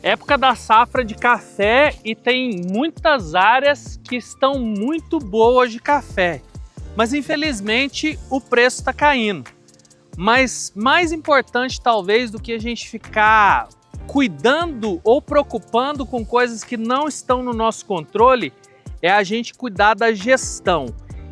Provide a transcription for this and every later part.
Época da safra de café e tem muitas áreas que estão muito boas de café, mas infelizmente o preço está caindo. Mas mais importante talvez do que a gente ficar cuidando ou preocupando com coisas que não estão no nosso controle é a gente cuidar da gestão.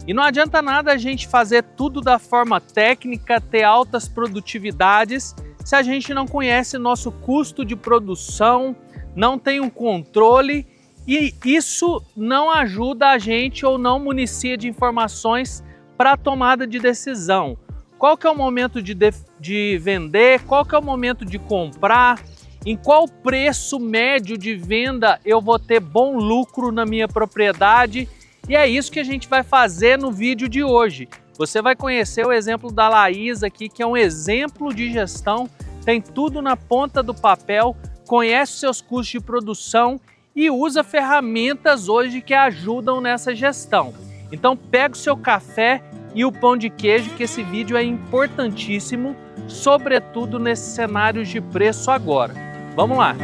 E não adianta nada a gente fazer tudo da forma técnica, ter altas produtividades, se a gente não conhece nosso custo de produção, não tem um controle, e isso não ajuda a gente ou não municia de informações para a tomada de decisão. Qual que é o momento de vender, qual que é o momento de comprar, em qual preço médio de venda eu vou ter bom lucro na minha propriedade, e é isso que a gente vai fazer no vídeo de hoje. Você vai conhecer o exemplo da Laís aqui, que é um exemplo de gestão, tem tudo na ponta do papel, conhece os seus custos de produção e usa ferramentas hoje que ajudam nessa gestão. Então pega o seu café e o pão de queijo, que esse vídeo é importantíssimo, sobretudo nesses cenários de preço agora. Vamos lá!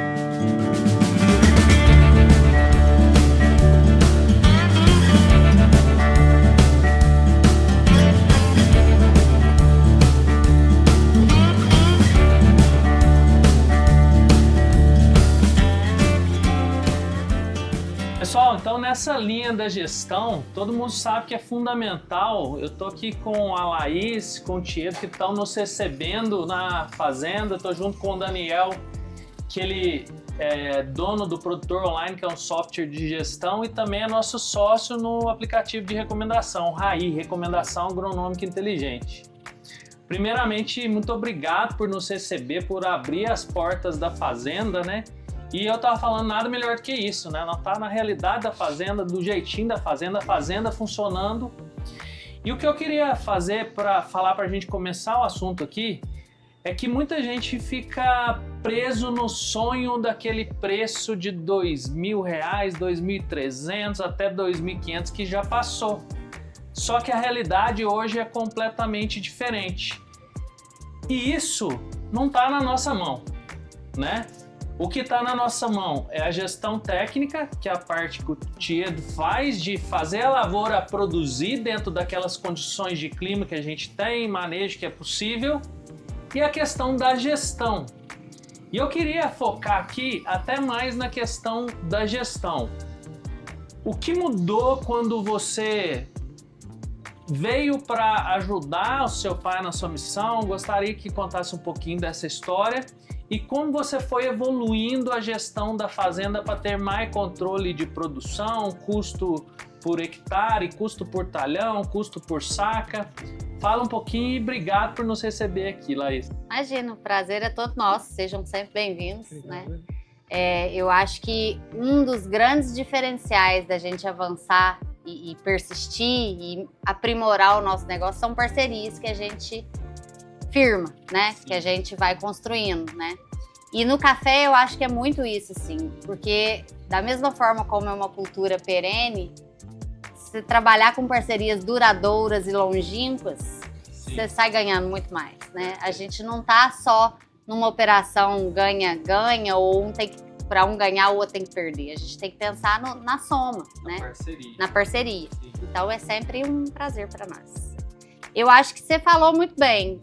Pessoal, então nessa linha da gestão, todo mundo sabe que é fundamental. Eu tô aqui com a Laís, com o Tiago, que estão nos recebendo na fazenda. Estou junto com o Daniel, que ele é dono do Produtor Online, que é um software de gestão, e também é nosso sócio no aplicativo de recomendação, RAI, Recomendação Agronômica Inteligente. Primeiramente, muito obrigado por nos receber, por abrir as portas da fazenda, né? E eu tava falando nada melhor do que isso, né? Não tá na realidade da fazenda, do jeitinho da fazenda, a fazenda funcionando. E o que eu queria fazer para falar pra gente começar o assunto aqui é que muita gente fica preso no sonho daquele preço de R$2.000, R$2.300 até R$2.500 que já passou. Só que a realidade hoje é completamente diferente. E isso não tá na nossa mão, né? O que está na nossa mão é a gestão técnica, que é a parte que o Tiago faz, de fazer a lavoura produzir dentro daquelas condições de clima que a gente tem, manejo que é possível, e a questão da gestão. E eu queria focar aqui até mais na questão da gestão. O que mudou quando você veio para ajudar o seu pai na sua missão? Gostaria que contasse um pouquinho dessa história. E como você foi evoluindo a gestão da fazenda para ter mais controle de produção, custo por hectare, custo por talhão, custo por saca. Fala um pouquinho e obrigado por nos receber aqui, Laís. Imagina, o prazer é todo nosso, sejam sempre bem-vindos, né? Eu acho que um dos grandes diferenciais da gente avançar e persistir e aprimorar o nosso negócio são parcerias que a gente firma, né? Que a gente vai construindo, né? E no café eu acho que é muito isso, assim, porque da mesma forma como é uma cultura perene, se trabalhar com parcerias duradouras e longínquas, você sai ganhando muito mais, né? A gente não tá só numa operação ganha-ganha ou para um ganhar o outro tem que perder. A gente tem que pensar na soma, né? Na parceria. Então é sempre um prazer para nós. Eu acho que você falou muito bem,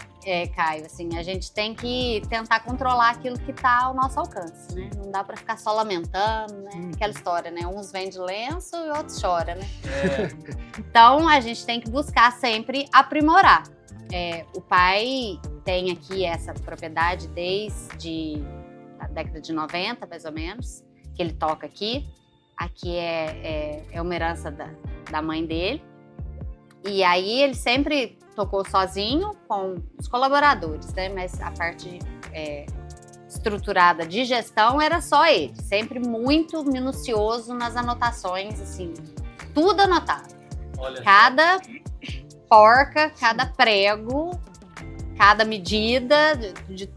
Caio, assim, a gente tem que tentar controlar aquilo que está ao nosso alcance, né? Não dá para ficar só lamentando, né? Aquela história, né? Uns vendem lenço e outros choram, né? Então, a gente tem que buscar sempre aprimorar. O pai tem aqui essa propriedade desde a década de 90, mais ou menos, que ele toca aqui. Aqui é uma herança da mãe dele. E aí ele sempre tocou sozinho com os colaboradores, né? Mas a parte estruturada de gestão era só ele. Sempre muito minucioso nas anotações, assim, tudo anotado. Olha, cada porca, cada prego, cada medida, de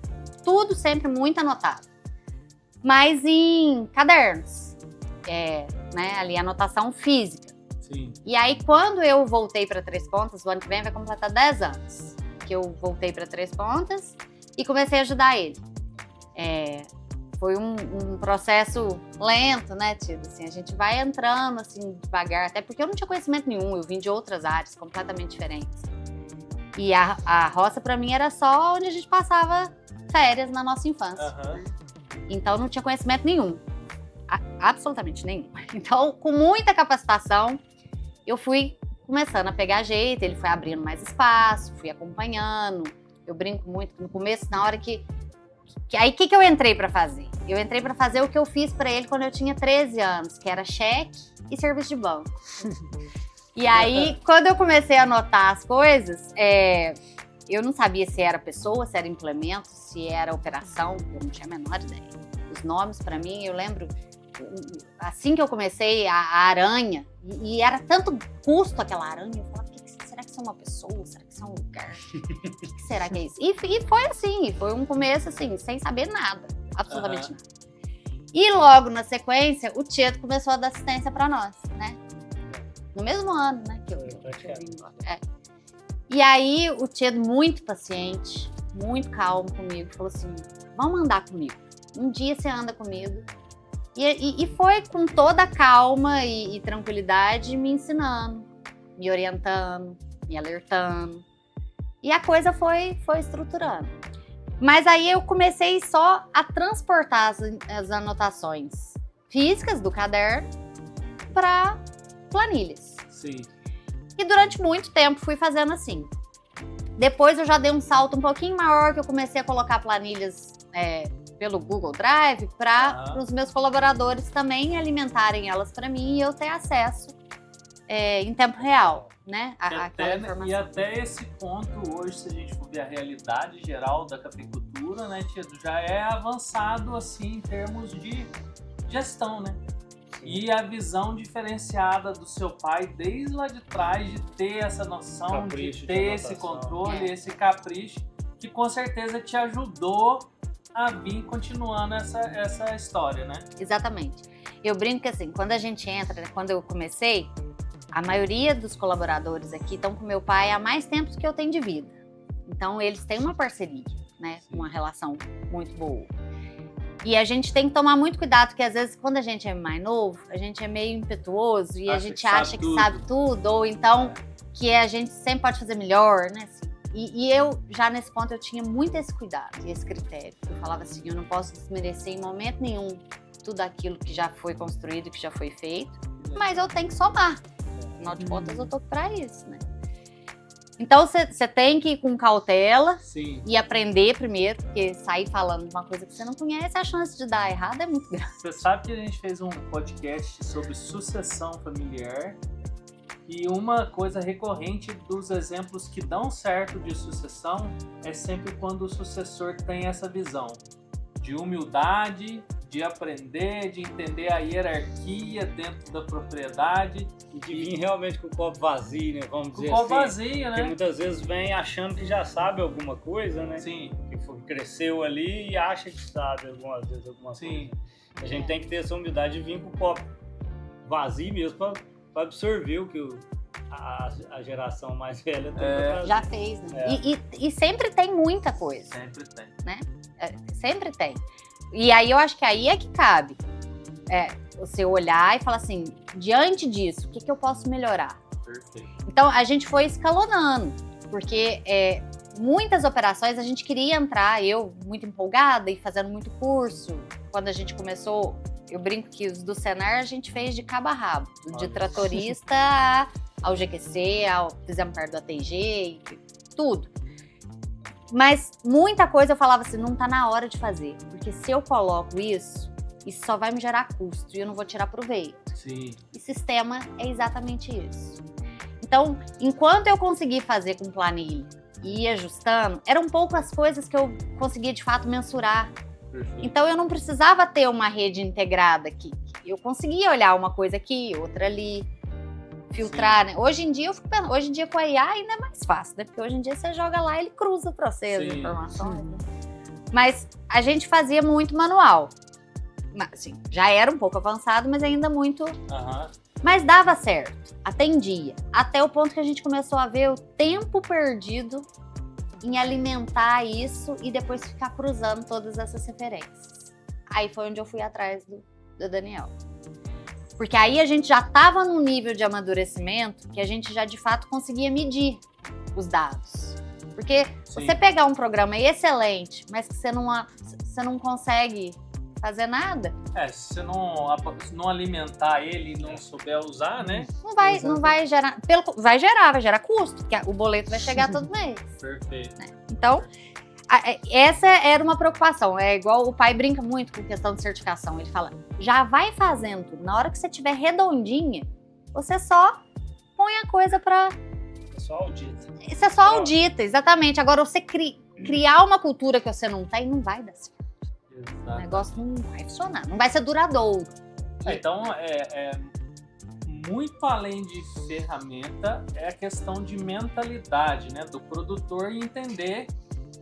tudo sempre muito anotado. Mas em cadernos, né? Ali anotação física. Sim. E aí, quando eu voltei para Três Pontas, o ano que vem vai completar 10 anos que eu voltei para Três Pontas e comecei a ajudar ele. foi um processo lento, né, Tida? Assim, a gente vai entrando, assim, devagar, até porque eu não tinha conhecimento nenhum, eu vim de outras áreas completamente diferentes. E a roça, pra mim, era só onde a gente passava férias na nossa infância. Né? Então, não tinha conhecimento nenhum, absolutamente nenhum. Então, com muita capacitação, eu fui começando a pegar jeito, ele foi abrindo mais espaço, fui acompanhando. Eu brinco muito no começo, na hora que aí, o que eu entrei pra fazer? Eu entrei pra fazer o que eu fiz pra ele quando eu tinha 13 anos, que era cheque e serviço de banco. E aí, quando eu comecei a anotar as coisas, eu não sabia se era pessoa, se era implemento, se era operação, eu não tinha a menor ideia. Os nomes, pra mim, eu lembro, assim que eu comecei, a aranha, e era tanto custo aquela aranha, eu falava, será que isso é uma pessoa? Será que isso é um lugar? O que será que é isso? E foi assim, foi um começo assim, sem saber nada, absolutamente nada. E logo na sequência, o Tieto começou a dar assistência pra nós, né? No mesmo ano, né? Que eu vim embora. E aí, o Tieto, muito paciente, muito calmo comigo, falou assim, vamos andar comigo. Um dia você anda comigo. E foi com toda a calma e tranquilidade me ensinando, me orientando, me alertando. E a coisa foi estruturando. Mas aí eu comecei só a transportar as anotações físicas do caderno para planilhas. Sim. E durante muito tempo fui fazendo assim. Depois eu já dei um salto um pouquinho maior, que eu comecei a colocar planilhas pelo Google Drive para os meus colaboradores também alimentarem elas para mim e eu ter acesso em tempo real, né? Aquela informação. E até esse ponto hoje, se a gente for ver a realidade geral da cafeicultura, né, Tieto, já é avançado assim em termos de gestão, né? E a visão diferenciada do seu pai desde lá de trás de ter essa noção, capricho, de ter esse controle, esse capricho, que com certeza te ajudou a vir continuando essa história, né? Exatamente. Eu brinco que assim, quando a gente entra, quando eu comecei, a maioria dos colaboradores aqui estão com meu pai há mais tempo do que eu tenho de vida. Então eles têm uma parceria, né? Uma relação muito boa. E a gente tem que tomar muito cuidado, porque às vezes quando a gente é mais novo, a gente é meio impetuoso e a gente acha que sabe tudo, ou então que a gente sempre pode fazer melhor, né? Assim, e eu, já nesse ponto, eu tinha muito esse cuidado e esse critério. Eu falava assim, eu não posso desmerecer em momento nenhum tudo aquilo que já foi construído, que já foi feito, mas eu tenho que somar. Afinal de contas, eu tô pra isso, né? Então, você tem que ir com cautela. Sim. E aprender primeiro, porque sair falando de uma coisa que você não conhece, a chance de dar errado é muito grande. Você sabe que a gente fez um podcast sobre sucessão familiar e uma coisa recorrente dos exemplos que dão certo de sucessão é sempre quando o sucessor tem essa visão de humildade, de aprender, de entender a hierarquia dentro da propriedade. E de vir realmente com o copo vazio, né? Vamos dizer assim. Com o copo vazio, né? Porque muitas vezes vem achando que já sabe alguma coisa, né? Sim. Que cresceu ali e acha que sabe algumas vezes alguma Sim. coisa. A gente tem que ter essa humildade de vir com o copo vazio mesmo para absorver o que a geração mais velha tem já fez, né? E sempre tem muita coisa. Sempre tem. Né? Sempre tem. E aí eu acho que aí é que cabe você olhar e falar assim, diante disso, o que eu posso melhorar? Perfeito. Então a gente foi escalonando, porque muitas operações a gente queria entrar, eu muito empolgada e fazendo muito curso. Quando a gente começou, eu brinco que os do Senar a gente fez de cabo a rabo, de tratorista ao GQC, fizemos perto do ATG, tudo. Mas muita coisa eu falava assim, não tá na hora de fazer, porque se eu coloco isso só vai me gerar custo e eu não vou tirar proveito. Sim. E sistema é exatamente isso. Então, enquanto eu consegui fazer com planilha e ir ajustando, eram poucas coisas que eu conseguia de fato mensurar. Perfeito. Então eu não precisava ter uma rede integrada aqui. Eu conseguia olhar uma coisa aqui, outra ali, filtrar, né? Hoje em dia com a IA ainda é mais fácil, né? Porque hoje em dia você joga lá e ele cruza para você as informações. Né? Mas a gente fazia muito manual. Assim, já era um pouco avançado, mas ainda muito... Mas dava certo, atendia. Até o ponto que a gente começou a ver o tempo perdido em alimentar isso e depois ficar cruzando todas essas referências. Aí foi onde eu fui atrás do Daniel. Porque aí a gente já estava num nível de amadurecimento que a gente já de fato conseguia medir os dados. Porque você pegar um programa excelente, mas que você não consegue fazer nada. Se você não alimentar ele e não souber usar, né? Não vai gerar. Vai gerar custo, porque o boleto vai chegar todo mês. Perfeito. Né? Então, essa era uma preocupação. É igual o pai brinca muito com questão de certificação. Ele fala, já vai fazendo tudo. Na hora que você tiver redondinha, você só põe a coisa pra... Só audita. Isso é só audita, exatamente. Agora, você criar uma cultura que você não tem, não vai dar certo. Exato. O negócio não vai funcionar, não vai ser duradouro. Então, muito além de ferramenta, é a questão de mentalidade, né, do produtor e entender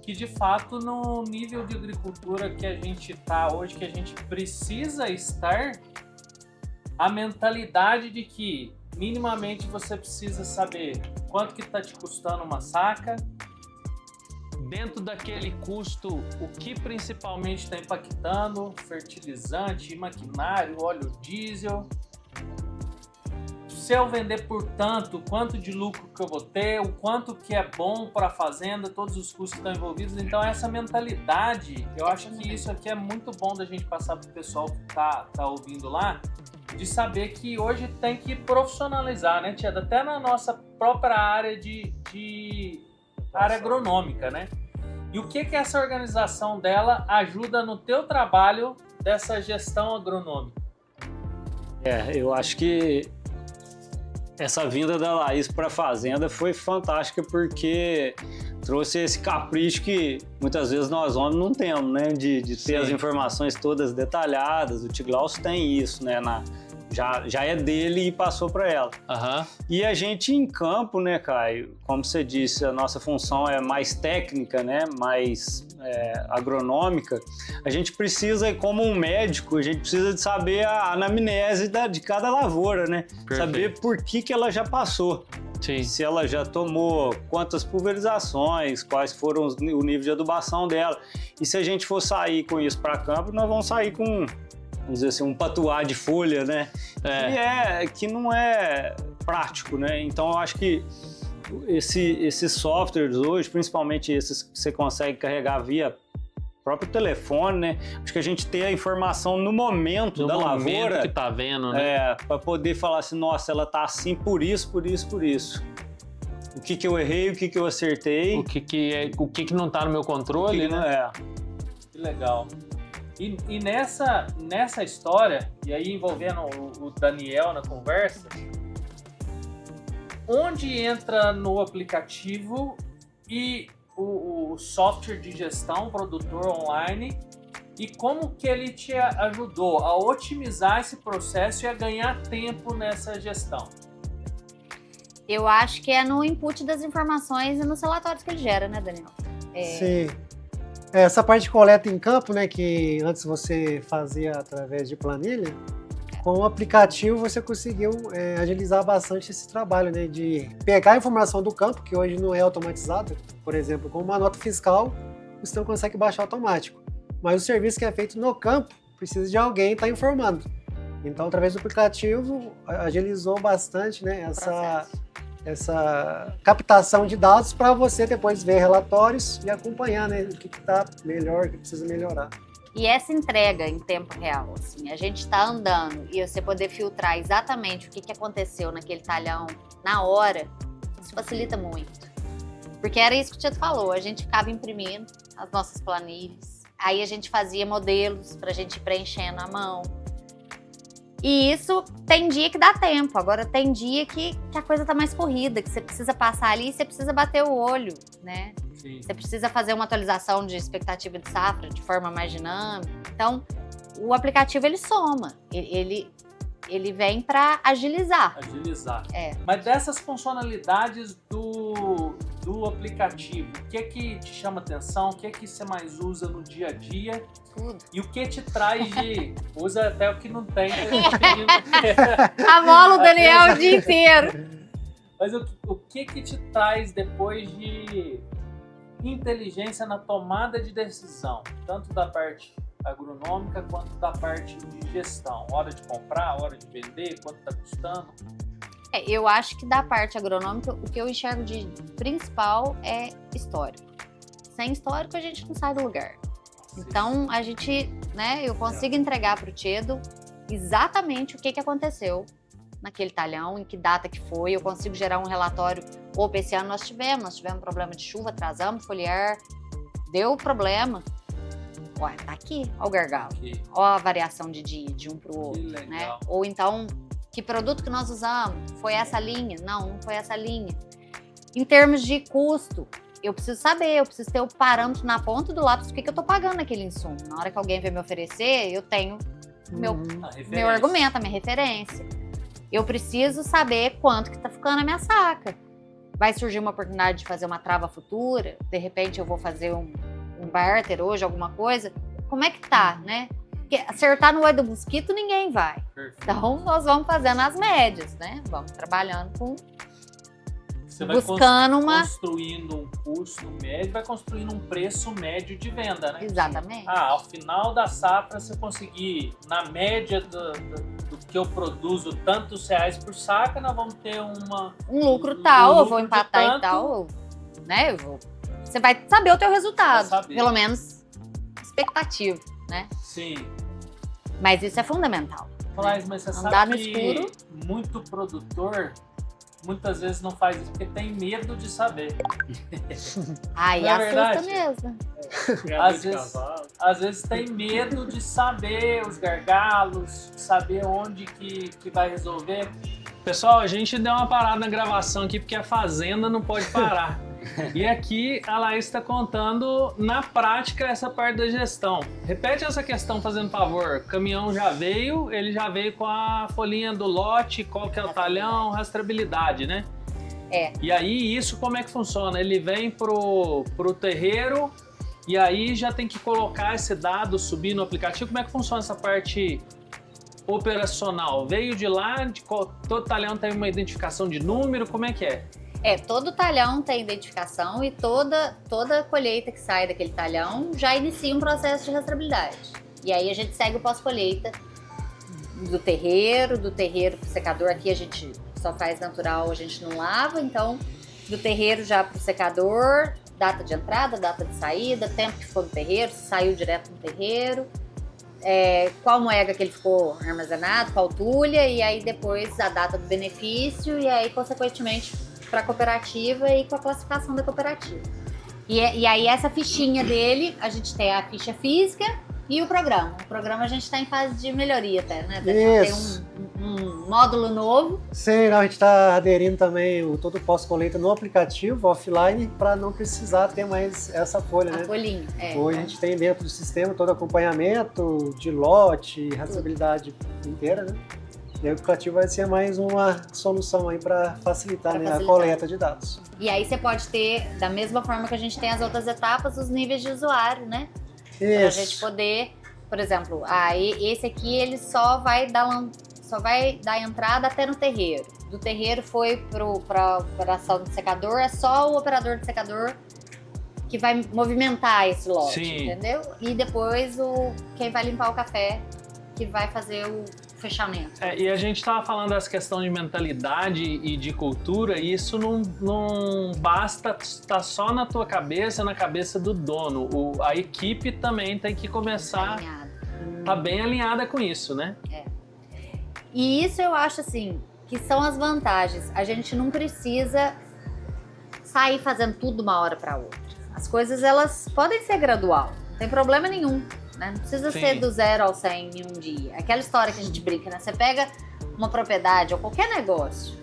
que, de fato, no nível de agricultura que a gente está hoje, que a gente precisa estar, a mentalidade de que, minimamente, você precisa saber quanto que está te custando uma saca, dentro daquele custo, o que principalmente está impactando, fertilizante, maquinário, óleo diesel. Se eu vender por tanto, quanto de lucro que eu vou ter, o quanto que é bom para a fazenda, todos os custos que estão envolvidos. Então essa mentalidade, eu acho que isso aqui é muito bom da gente passar para o pessoal que tá ouvindo lá, de saber que hoje tem que profissionalizar, né, Tia? Até na nossa própria área de área agronômica, né? E o que essa organização dela ajuda no teu trabalho dessa gestão agronômica? Eu acho que essa vinda da Laís para a fazenda foi fantástica porque trouxe esse capricho que muitas vezes nós homens não temos, né? De ter as informações todas detalhadas. O Tiglaus tem isso, né? Já é dele e passou para ela. Uhum. E a gente em campo, né, Caio? Como você disse, a nossa função é mais técnica, né? Mais agronômica. A gente precisa, como um médico, a gente precisa de saber a anamnese de cada lavoura, né? Perfeito. Saber por que ela já passou. Sim. Se ela já tomou quantas pulverizações, quais foram o nível de adubação dela. E se a gente for sair com isso para campo, nós vamos sair com, vamos dizer assim, um patuá de folha, né? Que não é prático, né? Então eu acho que esses softwares hoje, principalmente esses que você consegue carregar via próprio telefone, né? Acho que a gente tem a informação no momento da lavoura que tá vendo, né? Para poder falar assim, nossa, ela tá assim por isso. O que eu errei, o que eu acertei. O que não tá no meu controle, né? Que legal. E nessa história, e aí envolvendo o Daniel na conversa, onde entra no aplicativo e o software de gestão, produtor online, e como que ele te ajudou a otimizar esse processo e a ganhar tempo nessa gestão? Eu acho que é no input das informações e nos relatórios que ele gera, né, Daniel? Sim. Essa parte de coleta em campo, né, que antes você fazia através de planilha, com o aplicativo você conseguiu agilizar bastante esse trabalho, né, de pegar a informação do campo, que hoje não é automatizado, por exemplo, com uma nota fiscal, você não consegue baixar automático. Mas o serviço que é feito no campo precisa de alguém estar informando. Então, através do aplicativo, agilizou bastante, né, essa captação de dados para você depois ver relatórios e acompanhar, né, o que está melhor, o que precisa melhorar. E essa entrega em tempo real, assim, a gente está andando e você poder filtrar exatamente o que aconteceu naquele talhão na hora, isso facilita muito. Porque era isso que o Tieto falou, a gente ficava imprimindo as nossas planilhas, aí a gente fazia modelos para a gente ir preenchendo à mão. E isso tem dia que dá tempo, agora tem dia que a coisa tá mais corrida, que você precisa passar ali e você precisa bater o olho, né? Sim. Você precisa fazer uma atualização de expectativa de safra de forma mais dinâmica. Então, o aplicativo ele soma, ele vem para agilizar. Mas dessas funcionalidades do aplicativo, o que te chama atenção? O que você mais usa no dia a dia? Tudo. E o que te traz de... Usa até o que não tem. Amola o Daniel o dia inteiro. Mas o que te traz depois de inteligência na tomada de decisão? Tanto da parte agronômica quanto da parte de gestão? Hora de comprar, hora de vender, quanto está custando? Eu acho que da parte agronômica, o que eu enxergo de principal é histórico. Sem histórico, a gente não sai do lugar. Então, a gente, né, eu consigo entregar para o Tiedo exatamente o que aconteceu naquele talhão, em que data que foi, eu consigo gerar um relatório. Opa, esse ano nós tivemos problema de chuva, atrasamos, foliar, deu problema. Olha, tá aqui, ó o gargalo, ó a variação de dia, de um para o outro, né? Ou então, que produto que nós usamos? Foi essa linha? Não foi essa linha. Em termos de custo, eu preciso saber, eu preciso ter o parâmetro na ponta do lápis do que eu tô pagando naquele insumo. Na hora que alguém vem me oferecer, eu tenho meu argumento, a minha referência. Eu preciso saber quanto que tá ficando a minha saca. Vai surgir uma oportunidade de fazer uma trava futura, de repente eu vou fazer um barter hoje, alguma coisa. Como é que tá, né? Porque acertar no olho do mosquito ninguém vai. Perfeito. Então nós vamos fazendo as médias, né? Vamos trabalhando com... Você vai construindo um custo médio, vai construindo um preço médio de venda, né? Exatamente. Ao final da safra, você conseguir, na média do que eu produzo, tantos reais por saca, nós vamos ter um lucro tal, eu vou empatar e tal, né? Você vai saber o teu resultado, pelo menos expectativa, né? Sim. Mas isso é fundamental. Mas você sabe que muito produtor... muitas vezes não faz isso porque tem medo de saber. Ai, assusta mesmo. Às vezes tem medo de saber os gargalos, saber onde que vai resolver. Pessoal, a gente deu uma parada na gravação aqui porque a fazenda não pode parar. E aqui a Laís está contando na prática essa parte da gestão. Repete essa questão fazendo favor. O caminhão já veio, ele já veio com a folhinha do lote, qual que é o talhão, rastreabilidade, né? E aí isso como é que funciona? Ele vem pro terreiro e aí já tem que colocar esse dado, subir no aplicativo. Como é que funciona essa parte operacional? Veio de lá, todo talhão tem uma identificação de número, como é que é? Todo talhão tem identificação e toda colheita que sai daquele talhão já inicia um processo de rastreabilidade. E aí a gente segue o pós-colheita do terreiro pro secador. Aqui a gente só faz natural, a gente não lava, então do terreiro já pro secador, data de entrada, data de saída, tempo que ficou no terreiro, se saiu direto no terreiro, qual moega que ele ficou armazenado, qual tulha, e aí depois a data do benefício e aí consequentemente para a cooperativa e com a classificação da cooperativa. E aí essa fichinha dele, a gente tem a ficha física e o programa. O programa a gente está em fase de melhoria até, né? Tem um módulo novo. Sim, a gente está aderindo também todo o pós-colheita no aplicativo, offline, para não precisar ter mais essa folha, né? A folhinha, Hoje a gente tem dentro do sistema todo acompanhamento de lote, rastreabilidade inteira, né? E o aplicativo vai ser mais uma solução aí para facilitar, né, a coleta de dados. E aí você pode ter, da mesma forma que a gente tem as outras etapas, os níveis de usuário, né? Para a gente poder, por exemplo, esse aqui ele só vai dar entrada até no terreiro. Do terreiro foi para a operação do secador, é só o operador do secador que vai movimentar esse lote, entendeu? E depois quem vai limpar o café que vai fazer o fechamento. E a gente estava falando dessa questão de mentalidade e de cultura, e isso não basta estar só na tua cabeça, na cabeça do dono. A equipe também tem que começar a estar bem alinhada com isso, né? E isso eu acho assim, que são as vantagens. A gente não precisa sair fazendo tudo de uma hora para outra. As coisas, elas podem ser gradual, não tem problema nenhum. Não precisa ser do 0 ao 100 em um dia. Aquela história que a gente brinca, né? Você pega uma propriedade ou qualquer negócio,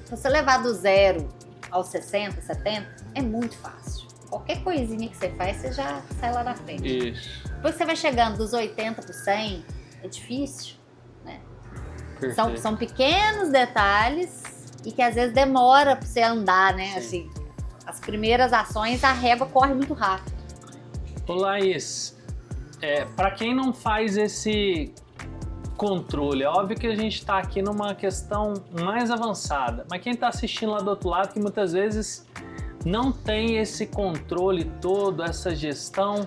se você levar do 0 aos 60, 70, é muito fácil. Qualquer coisinha que você faz, você já sai lá na frente. Isso. Depois que você vai chegando dos 80 para 100, é difícil, né? São pequenos detalhes e que às vezes demora para você andar, né? Assim, as primeiras ações, a régua corre muito rápido. Ô Laís, para quem não faz esse controle, é óbvio que a gente está aqui numa questão mais avançada, mas quem está assistindo lá do outro lado, que muitas vezes não tem esse controle todo, essa gestão,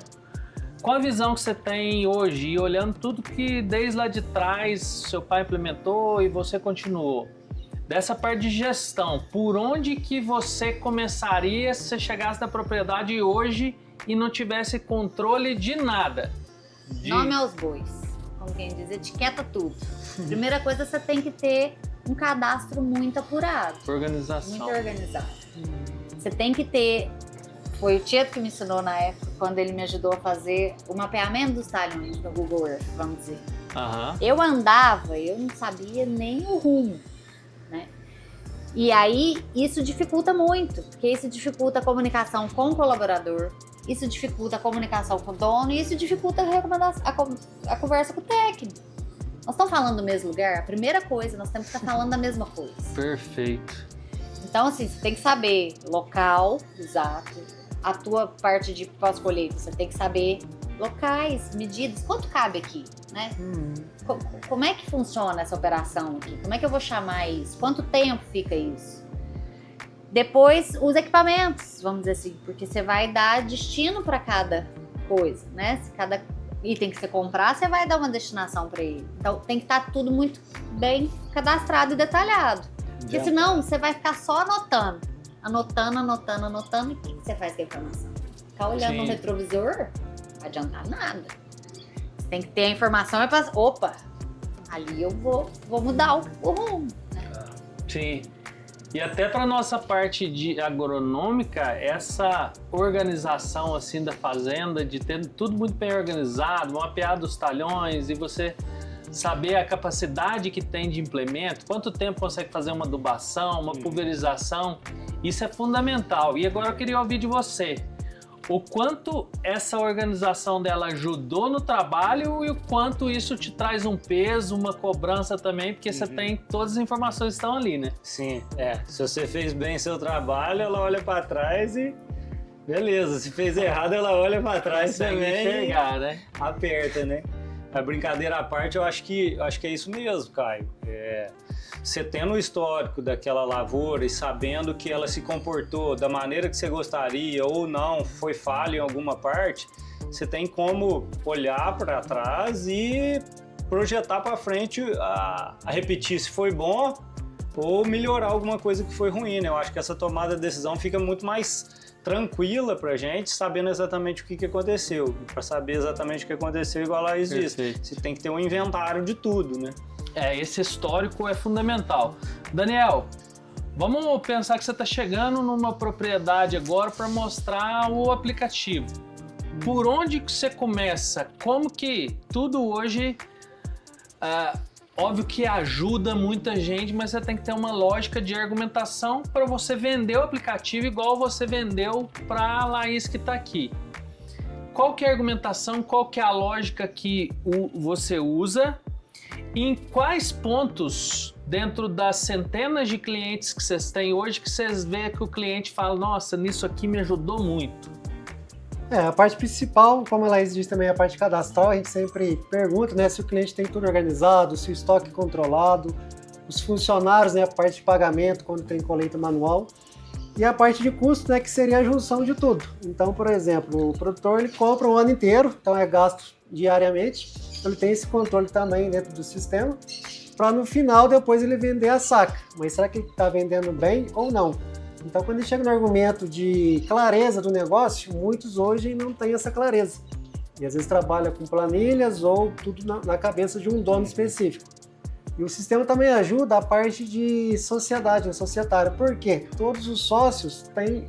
Com a visão que você tem hoje e olhando tudo que desde lá de trás seu pai implementou e você continuou, dessa parte de gestão, por onde que você começaria se você chegasse na propriedade hoje e não tivesse controle de nada? Nome aos bois, como quem diz, etiqueta tudo. Primeira coisa, você tem que ter um cadastro muito apurado. Organização. Muito organizado. Você tem que ter... Foi o Tieto que me ensinou na época, quando ele me ajudou a fazer o mapeamento dos talhões no Google Earth, vamos dizer. Aham. Eu andava, eu não sabia nem o rumo, né? E aí, isso dificulta muito, porque isso dificulta a comunicação com o colaborador, isso dificulta a comunicação com o dono e isso dificulta a conversa com o técnico. Nós estamos falando do mesmo lugar? A primeira coisa, nós temos que estar falando da mesma coisa. Perfeito. Então, assim, você tem que saber local, exato. A tua parte de pós-colheita, você tem que saber locais, medidas, quanto cabe aqui, né? Como é que funciona essa operação aqui? Como é que eu vou chamar isso? Quanto tempo fica isso? Depois, os equipamentos, vamos dizer assim, porque você vai dar destino para cada coisa, né? Se cada item que você comprar, você vai dar uma destinação para ele. Então, tem que estar tudo muito bem cadastrado e detalhado. Porque senão, você vai ficar só anotando. Anotando. E o que você faz com a informação? Ficar olhando no retrovisor, não adianta nada. Você tem que ter a informação e pensar, opa, ali eu vou mudar o rumo. Né? Sim. E até para nossa parte de agronômica, essa organização assim da fazenda, de ter tudo muito bem organizado, mapeado os talhões e você saber a capacidade que tem de implemento, quanto tempo consegue fazer uma adubação, uma pulverização, isso é fundamental. E agora eu queria ouvir de você, o quanto essa organização dela ajudou no trabalho e o quanto isso te traz um peso, uma cobrança também, porque você tem todas as informações que estão ali, né? Sim, se você fez bem seu trabalho, ela olha para trás e beleza. Se fez errado, ela olha para trás também enxergar, né? Aperta, né? A brincadeira à parte, eu acho que é isso mesmo, Caio. Você tendo o histórico daquela lavoura e sabendo que ela se comportou da maneira que você gostaria ou não, foi falha em alguma parte, você tem como olhar para trás e projetar para frente a repetir se foi bom ou melhorar alguma coisa que foi ruim, né? Eu acho que essa tomada de decisão fica muito mais tranquila pra gente, sabendo exatamente o que aconteceu. Para saber exatamente o que aconteceu, igual a Laís disse, você tem que ter um inventário de tudo, né? Esse histórico é fundamental. Daniel, vamos pensar que você está chegando numa propriedade agora para mostrar o aplicativo. Por onde que você começa? Como que tudo hoje... Óbvio que ajuda muita gente, mas você tem que ter uma lógica de argumentação para você vender o aplicativo igual você vendeu para a Laís que está aqui. Qual que é a argumentação, qual que é a lógica que você usa e em quais pontos dentro das centenas de clientes que vocês têm hoje que vocês veem que o cliente fala, nossa, nisso aqui me ajudou muito? A parte principal, como a Laís disse também, a parte cadastral, a gente sempre pergunta, né, se o cliente tem tudo organizado, se o estoque é controlado, os funcionários, né, a parte de pagamento, quando tem colheita manual, e a parte de custo, né, que seria a junção de tudo. Então, por exemplo, o produtor ele compra o ano inteiro, então é gasto diariamente, ele tem esse controle também dentro do sistema, para no final depois ele vender a saca. Mas será que ele está vendendo bem ou não? Então, quando ele chega no argumento de clareza do negócio, muitos hoje não têm essa clareza. E às vezes trabalha com planilhas ou tudo na cabeça de um dono específico. E o sistema também ajuda a parte de sociedade, né, societária. Por quê? Todos os sócios têm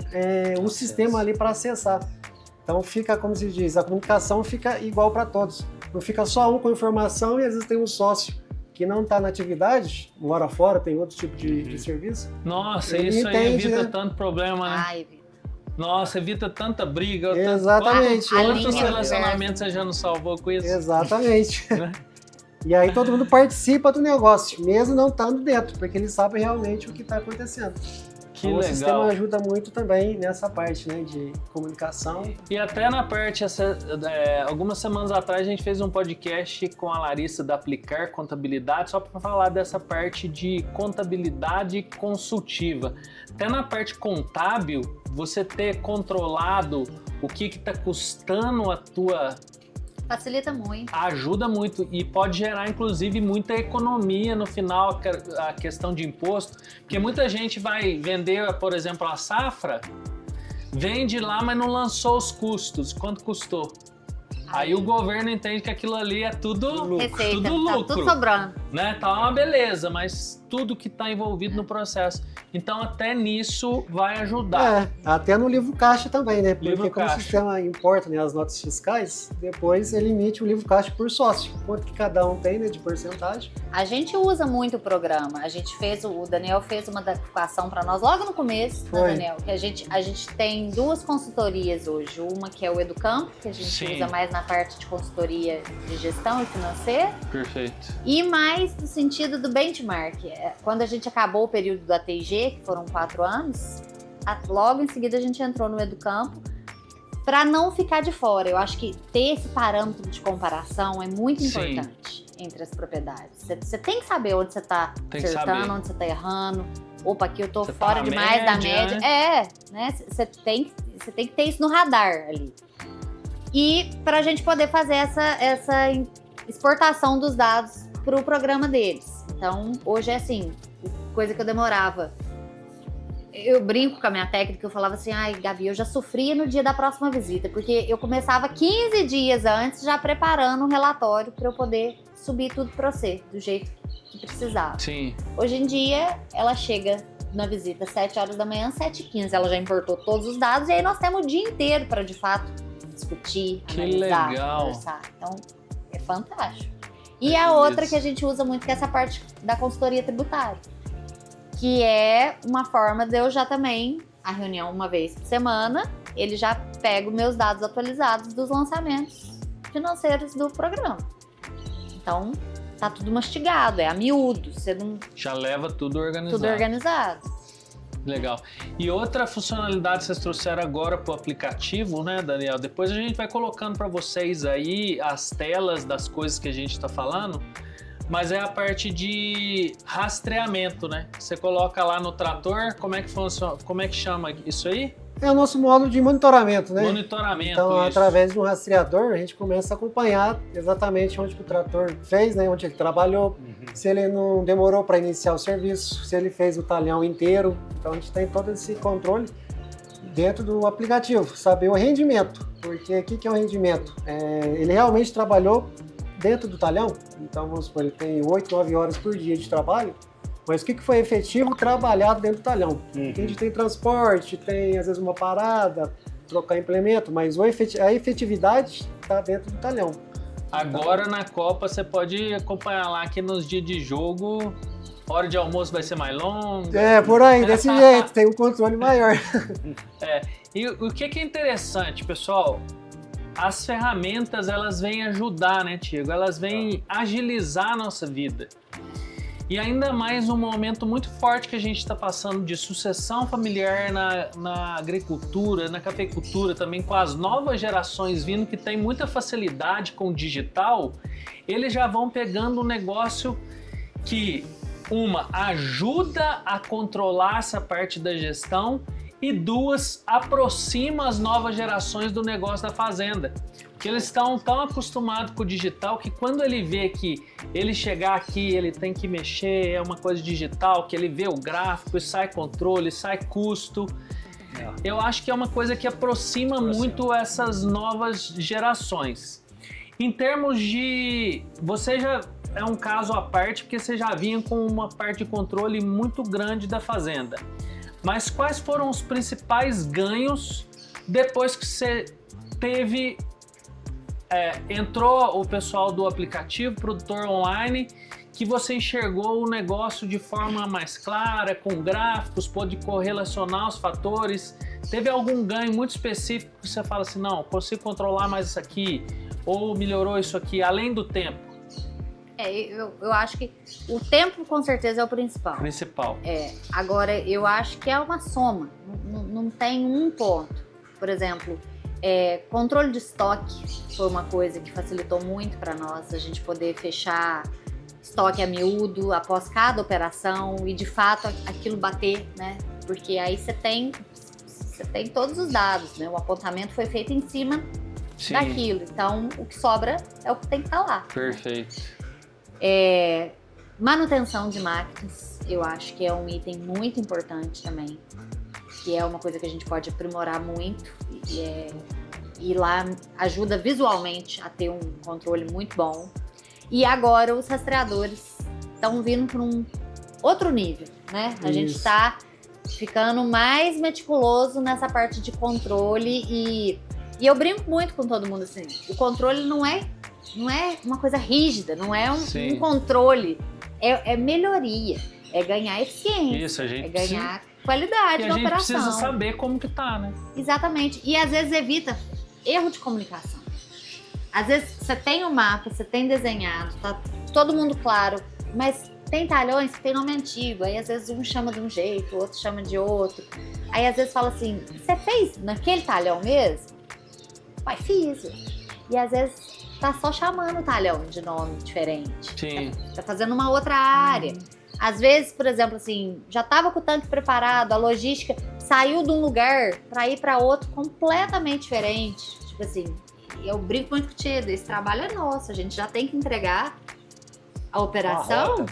um sistema ali para acessar. Então fica, como se diz, a comunicação fica igual para todos. Não fica só um com informação e às vezes tem um sócio que não está na atividade, mora fora, tem outro tipo de serviço. Nossa, ele isso aí entende, evita né? tanto problema, né? Evita. Nossa, evita tanta briga. Exatamente. Quantos relacionamentos você já não salvou com isso? Exatamente. E aí todo mundo participa do negócio, mesmo não estando dentro, porque eles sabem realmente o que está acontecendo. Que então, legal. O sistema ajuda muito também nessa parte, né, de comunicação. E até na parte, algumas semanas atrás a gente fez um podcast com a Larissa da Aplicar Contabilidade, só para falar dessa parte de contabilidade consultiva. Até na parte contábil, você ter controlado o que está custando a tua Facilita muito. Ajuda muito e pode gerar, inclusive, muita economia no final, a questão de imposto, porque muita gente vai vender, por exemplo, a safra, vende lá, mas não lançou os custos. Quanto custou? Aí o governo entende que aquilo ali é tudo Receita, tudo tá lucro, tudo sobrando. né? Tá uma beleza, mas tudo que está envolvido no processo. Então até nisso vai ajudar. Até no livro caixa também, né? Porque Livro como caixa. o sistema importa, né, as notas fiscais, depois ele emite o livro caixa por sócio. Quanto que cada um tem, né, de porcentagem. A gente usa muito o programa. O Daniel fez uma adequação para nós logo no começo, né, Foi. Daniel? Que a gente tem 2 consultorias hoje. Uma que é o Educampo, que a gente Sim. usa mais na parte de consultoria de gestão e financeira. Perfeito. E mais no sentido do benchmark. Quando a gente acabou o período do ATG, que foram 4 anos, logo em seguida a gente entrou no Educampo para não ficar de fora. Eu acho que ter esse parâmetro de comparação é muito Sim. importante entre as propriedades. Você tem que saber onde você está Tem que acertando, saber. onde você está errando. Opa, aqui eu tô Você tá fora na demais da média, média. Né? Você tem que ter isso no radar ali. E para a gente poder fazer essa exportação dos dados para o programa deles. Então, hoje é assim, coisa que eu demorava. Eu brinco com a minha técnica, eu falava assim, ai, Gabi, eu já sofria no dia da próxima visita, porque eu começava 15 dias antes já preparando um relatório para eu poder subir tudo para você, do jeito que precisava. Sim. Hoje em dia, ela chega na visita às 7 horas da manhã, 7h15, ela já importou todos os dados e aí nós temos o dia inteiro para, de fato, discutir, Que analisar, legal. conversar. Então, é fantástico. E a Beleza. outra que a gente usa muito, que é essa parte da consultoria tributária, que é uma forma de eu já também, a reunião uma vez por semana, ele já pega os meus dados atualizados dos lançamentos financeiros do programa. Então, tá tudo mastigado, é a miúdo, você não... Já leva tudo organizado. Tudo organizado. Legal. E outra funcionalidade que vocês trouxeram agora para o aplicativo, né, Daniel? Depois a gente vai colocando para vocês aí as telas das coisas que a gente está falando, mas é a parte de rastreamento, né? Você coloca lá no trator, como é que funciona, como é que chama isso aí? É o nosso modo de monitoramento, né? Monitoramento. Então, isso. através de um rastreador, a gente começa a acompanhar exatamente onde que o trator fez, né? Onde ele trabalhou, se ele não demorou para iniciar o serviço, se ele fez o talhão inteiro. Então, a gente tem todo esse controle dentro do aplicativo, saber o rendimento. Porque o que é o rendimento? Ele realmente trabalhou dentro do talhão, então, vamos supor, ele tem 8, 9 horas por dia de trabalho, mas o que foi efetivo trabalhado dentro do talhão? Porque a gente tem transporte, tem às vezes uma parada, trocar implemento, mas a efetividade está dentro do talhão. Agora na Copa você pode acompanhar lá que nos dias de jogo, hora de almoço vai ser mais longa. Por aí, desse jeito, tem um controle maior. E o que é interessante, pessoal? As ferramentas, elas vêm ajudar, né, Tiago? Elas vêm agilizar a nossa vida. E ainda mais um momento muito forte que a gente está passando de sucessão familiar na agricultura, na cafeicultura, também com as novas gerações vindo que tem muita facilidade com o digital, eles já vão pegando um negócio que, ajuda a controlar essa parte da gestão e 2, aproxima as novas gerações do negócio da fazenda. Porque eles estão tão acostumados com o digital que quando ele vê que ele chegar aqui, ele tem que mexer, é uma coisa digital, que ele vê o gráfico, e sai controle, sai custo. Eu acho que é uma coisa que aproxima muito essas novas gerações. Em termos de... Você já é um caso à parte, porque você já vinha com uma parte de controle muito grande da fazenda. Mas quais foram os principais ganhos depois que você teve... entrou o pessoal do aplicativo, produtor online, que você enxergou o negócio de forma mais clara, com gráficos, pôde correlacionar os fatores? Teve algum ganho muito específico que você fala assim, não, consigo controlar mais isso aqui, ou melhorou isso aqui, além do tempo? Eu acho que o tempo com certeza é o principal. Agora, eu acho que é uma soma, não tem um ponto. Por exemplo, controle de estoque foi uma coisa que facilitou muito para nós, a gente poder fechar estoque a miúdo após cada operação e de fato aquilo bater, né? Porque aí você tem todos os dados, né? O apontamento foi feito em cima Sim. daquilo. Então, o que sobra é o que tem que estar lá. Perfeito. Manutenção de máquinas, eu acho que é um item muito importante também, que é uma coisa que a gente pode aprimorar muito e lá ajuda visualmente a ter um controle muito bom. E agora os rastreadores estão vindo para um outro nível, né? A gente está ficando mais meticuloso nessa parte de controle e eu brinco muito com todo mundo assim, o controle não é uma coisa rígida, não é um controle, é melhoria, é ganhar eficiência, Isso, a gente é ganhar qualidade na operação. E a gente precisa saber como que tá, né? Exatamente, e às vezes evita erro de comunicação. Às vezes você tem o mapa, você tem desenhado, tá todo mundo claro, mas tem talhões que tem nome antigo, aí às vezes um chama de um jeito, o outro chama de outro. Aí às vezes fala assim, você fez naquele talhão mesmo? Pai, fiz. E às vezes tá só chamando o talhão de nome diferente. Sim. Tá fazendo uma outra área. Às vezes, por exemplo, assim, já tava com o tanque preparado, a logística saiu de um lugar para ir para outro completamente diferente. Tipo assim, eu brinco muito com o Tido, esse trabalho é nosso, a gente já tem que entregar a operação.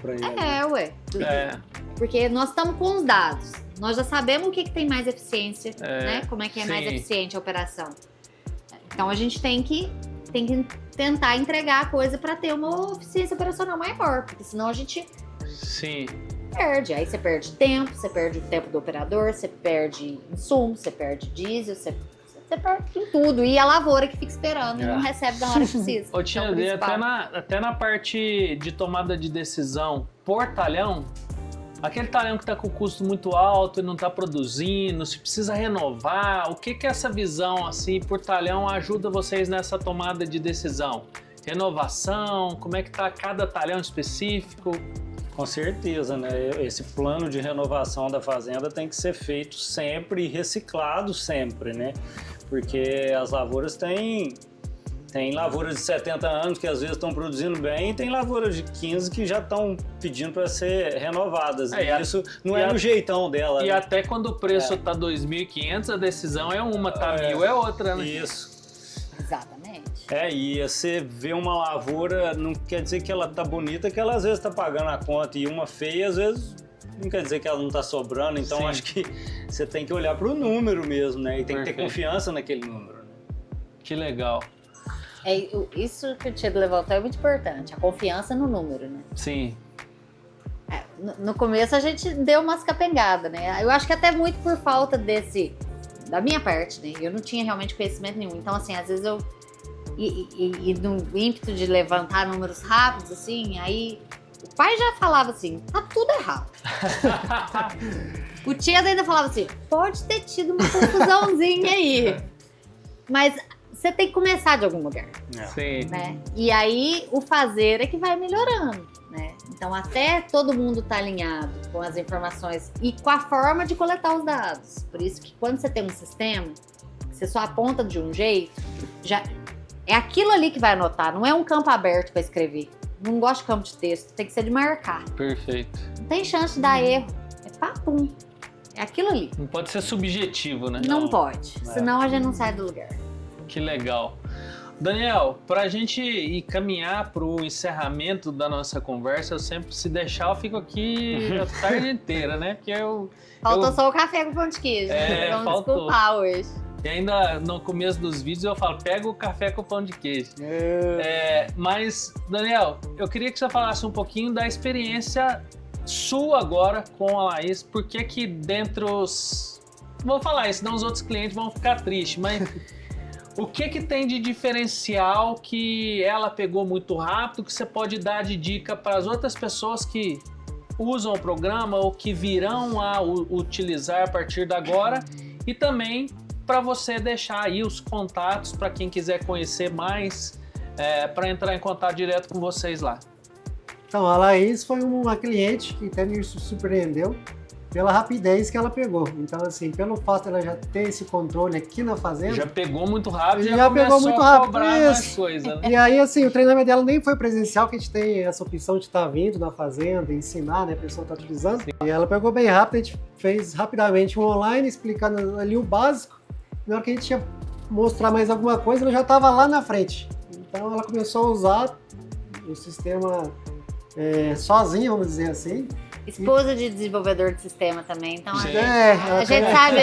Porque nós estamos com os dados, nós já sabemos o que tem mais eficiência, né? Como é que é mais eficiente a operação. Então a gente tem que tentar entregar a coisa para ter uma eficiência operacional maior, porque senão a gente perde. Aí você perde tempo, você perde o tempo do operador, você perde insumo, você perde diesel, você perde em tudo. E a lavoura que fica esperando e não recebe da hora que precisa. Ô, Tia, até na parte de tomada de decisão por talhão, aquele talhão que está com custo muito alto e não está produzindo, se precisa renovar, o que essa visão assim por talhão ajuda vocês nessa tomada de decisão? Renovação, como é que está cada talhão específico? Com certeza, né? Esse plano de renovação da fazenda tem que ser feito sempre e reciclado sempre, né? Porque as lavouras têm lavouras de 70 anos que às vezes estão produzindo bem e tem lavouras de 15 que já estão pedindo para ser renovadas. Isso não é no jeitão dela. E né? até quando o preço tá 2.500, a decisão é uma, tá 1.000 é outra, né? Isso. Exatamente. E você vê uma lavoura, não quer dizer que ela tá bonita, que ela às vezes tá pagando a conta, e uma feia, às vezes não quer dizer que ela não tá sobrando, então acho que você tem que olhar pro número mesmo, né? E tem que ter confiança naquele número. Né? Que legal. Isso que o Tiago levantou é muito importante, a confiança no número, né? Sim. No começo a gente deu umas capengadas, né? Eu acho que até muito por falta da minha parte, né? Eu não tinha realmente conhecimento nenhum, então assim, às vezes eu e no ímpeto de levantar números rápidos, assim, aí o pai já falava assim, tá tudo errado. O Tiago ainda falava assim, pode ter tido uma confusãozinha aí, mas você tem que começar de algum lugar. Sim. Né? E aí o fazer é que vai melhorando, né? Então até todo mundo tá alinhado com as informações e com a forma de coletar os dados. Por isso que quando você tem um sistema, você só aponta de um jeito, já é aquilo ali que vai anotar, não é um campo aberto para escrever. Não gosto de campo de texto, tem que ser de marcar. Perfeito. Não tem chance de dar erro, é papum. É aquilo ali. Não pode ser subjetivo, né? Não pode, senão a gente não sai do lugar. Que legal. Daniel, para a gente ir caminhar para o encerramento da nossa conversa, eu sempre, se deixar, eu fico aqui a tarde inteira, né? Porque Faltou só o café com pão de queijo. Vamos desculpar hoje. E ainda no começo dos vídeos eu falo, pega o café com pão de queijo. Mas, Daniel, eu queria que você falasse um pouquinho da experiência sua agora com a Laís. Por que dentro os... Vou falar isso, senão os outros clientes vão ficar tristes, mas... O que tem de diferencial que ela pegou muito rápido, que você pode dar de dica para as outras pessoas que usam o programa ou que virão a utilizar a partir de agora, e também para você deixar aí os contatos para quem quiser conhecer mais, para entrar em contato direto com vocês lá. Então, a Laís foi uma cliente que até me surpreendeu pela rapidez que ela pegou. Então, assim, pelo fato de ela já ter esse controle aqui na fazenda... Já pegou muito rápido e já pegou muito rápido, cobrar mais coisa, né? E aí, assim, o treinamento dela nem foi presencial, que a gente tem essa opção de estar vindo na fazenda, ensinar, né, a pessoa está utilizando. Sim. E ela pegou bem rápido, a gente fez rapidamente um online, explicando ali o básico. Na hora que a gente tinha mostrar mais alguma coisa, ela já estava lá na frente. Então ela começou a usar o sistema sozinha, vamos dizer assim. Esposa de desenvolvedor de sistema também, então a ela gente sabe,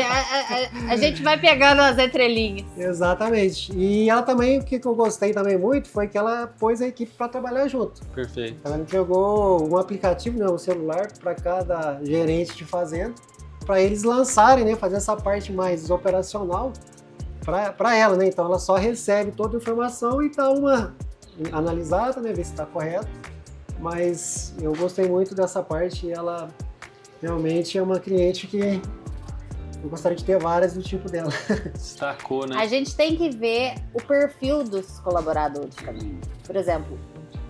a gente vai pegando as entrelinhas. Exatamente. E ela também, o que eu gostei também muito, foi que ela pôs a equipe para trabalhar junto. Perfeito. Ela entregou um aplicativo, né, um celular para cada gerente de fazenda, para eles lançarem, né, fazer essa parte mais operacional para ela, né? Então ela só recebe toda a informação e dá uma analisada, né, ver se está correto. Mas eu gostei muito dessa parte e ela realmente é uma cliente que eu gostaria de ter várias do tipo dela. Destacou, né? A gente tem que ver o perfil dos colaboradores também. Por exemplo,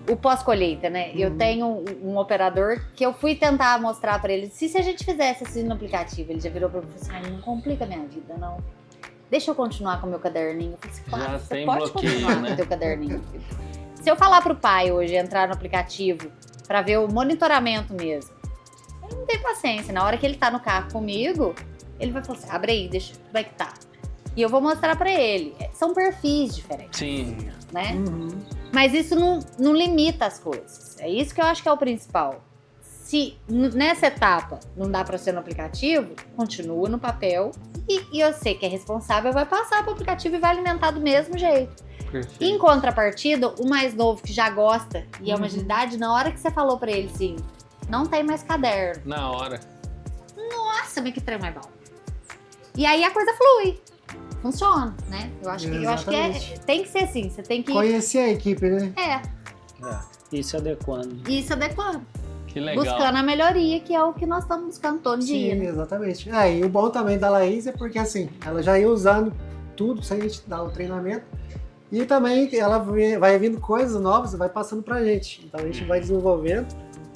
o pós-colheita, né? Eu tenho um operador que eu fui tentar mostrar para ele, se a gente fizesse assim no aplicativo, ele já virou para mim e falou assim, não complica a minha vida, não. Deixa eu continuar com o meu caderninho. Eu falei assim, claro, Já você tem pode bloqueio, continuar né? com o teu caderninho. Se eu falar pro pai hoje entrar no aplicativo para ver o monitoramento mesmo, ele não tem paciência. Na hora que ele tá no carro comigo, ele vai falar assim, abre aí, deixa como é que tá. E eu vou mostrar para ele. São perfis diferentes. Sim. Né? Mas isso não limita as coisas. É isso que eu acho que é o principal. Se nessa etapa não dá para ser no aplicativo, continua no papel e você que é responsável vai passar para o aplicativo e vai alimentar do mesmo jeito. Perfeito. Em contrapartida, o mais novo que já gosta e é uma agilidade, na hora que você falou para ele assim, não tem mais caderno. Na hora. Nossa, mas que trem mais bom. E aí a coisa flui. Funciona, né? Eu acho que tem que ser assim. Você tem que conhecer a equipe, né? Isso adequando. isso adequando. Que legal. Buscando a melhoria, que é o que nós estamos buscando todo dia. Sim, Né? exatamente. E o bom também da Laís é porque assim, ela já ia usando tudo sem a gente dar o treinamento. E também ela vai vindo coisas novas e vai passando pra gente. Então a gente vai desenvolvendo,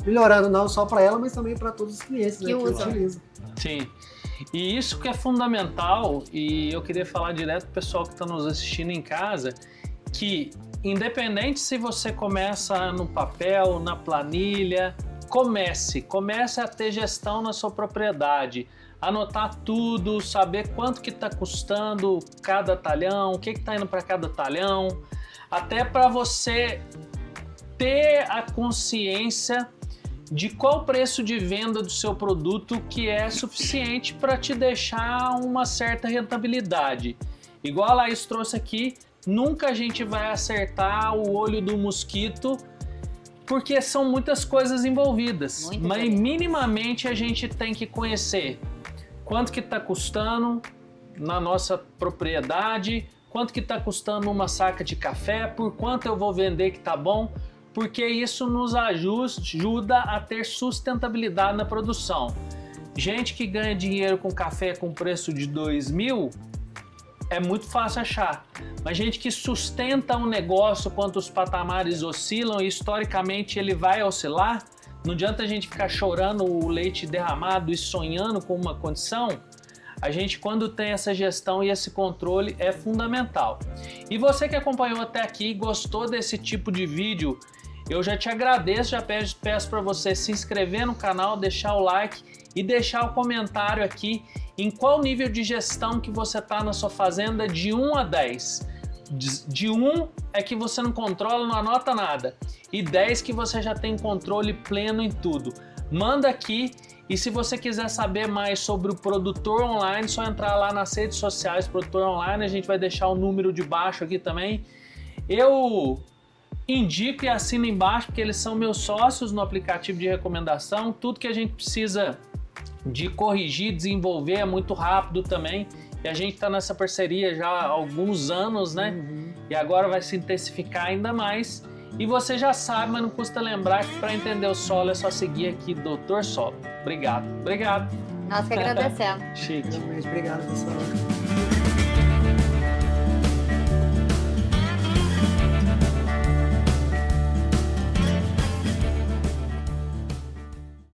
melhorando não só para ela, mas também para todos os clientes que utilizam. Sim. E isso que é fundamental, e eu queria falar direto pro pessoal que está nos assistindo em casa, que independente se você começa no papel, na planilha, comece a ter gestão na sua propriedade. Anotar tudo, saber quanto que está custando cada talhão, o que está indo para cada talhão, até para você ter a consciência de qual o preço de venda do seu produto que é suficiente para te deixar uma certa rentabilidade. Igual a Laís trouxe aqui, nunca a gente vai acertar o olho do mosquito, porque são muitas coisas envolvidas, mas minimamente a gente tem que conhecer quanto que está custando na nossa propriedade, quanto que está custando uma saca de café, por quanto eu vou vender que tá bom, porque isso nos ajuda a ter sustentabilidade na produção. Gente que ganha dinheiro com café com preço de 2.000, é muito fácil achar. Mas gente que sustenta um negócio quando os patamares oscilam e historicamente ele vai oscilar, não adianta a gente ficar chorando o leite derramado e sonhando com uma condição. A gente, quando tem essa gestão e esse controle, é fundamental. E você que acompanhou até aqui, gostou desse tipo de vídeo, eu já te agradeço, já peço para você se inscrever no canal, deixar o like e deixar o comentário aqui em qual nível de gestão que você está na sua fazenda de 1 a 10. De 1 é que você não controla, não anota nada. E 10 que você já tem controle pleno em tudo. Manda aqui, e se você quiser saber mais sobre o Produtor Online, é só entrar lá nas redes sociais Produtor Online, a gente vai deixar o número de baixo aqui também. Eu indico e assino embaixo, porque eles são meus sócios no aplicativo de recomendação. Tudo que a gente precisa de corrigir, desenvolver é muito rápido também. E a gente está nessa parceria já há alguns anos, né? E agora vai se intensificar ainda mais. E você já sabe, mas não custa lembrar que para entender o solo é só seguir aqui Dr. Solo. Obrigado. Nós que agradecemos. Chique. Realmente, obrigado, pessoal.